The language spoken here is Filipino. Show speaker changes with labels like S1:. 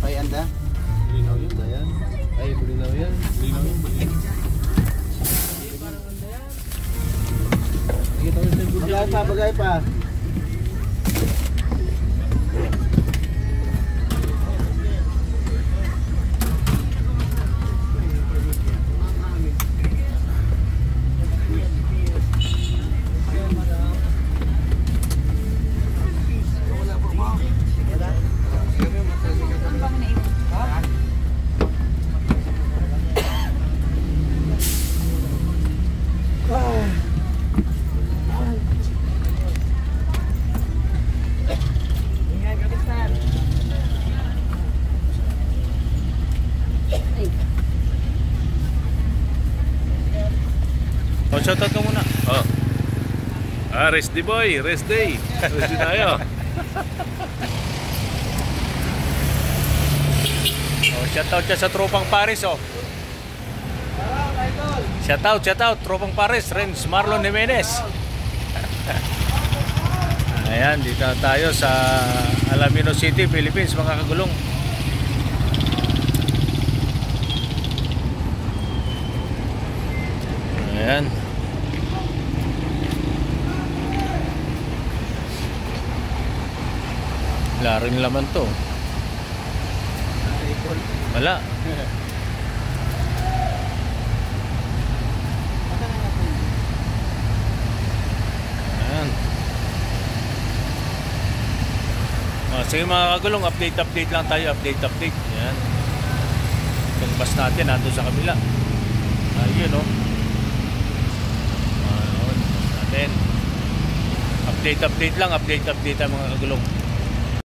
S1: Kay anda?
S2: Linaw yun ba yan? Ay, linaw yan. Linaw yun ba yan?
S1: Bagay pa.
S3: Oh, shoutout ka muna. Oh. Rest day boy, rest day. Rest day tayo. Oh, shoutout siya sa tropang Paris, oh. Shoutout, tropang Paris, Renz Marlon Jimenez. Ayan, dito tayo sa Alaminos City, Philippines, mga kagulong. Ayan. Wala rin laman to. Wala. Ayan. Sige mga kagulong, update lang tayo. Update. Ayan. Itong bus natin nandun sa kabila. Ayun, oh. Natin. Update lang, update ang mga kagulong.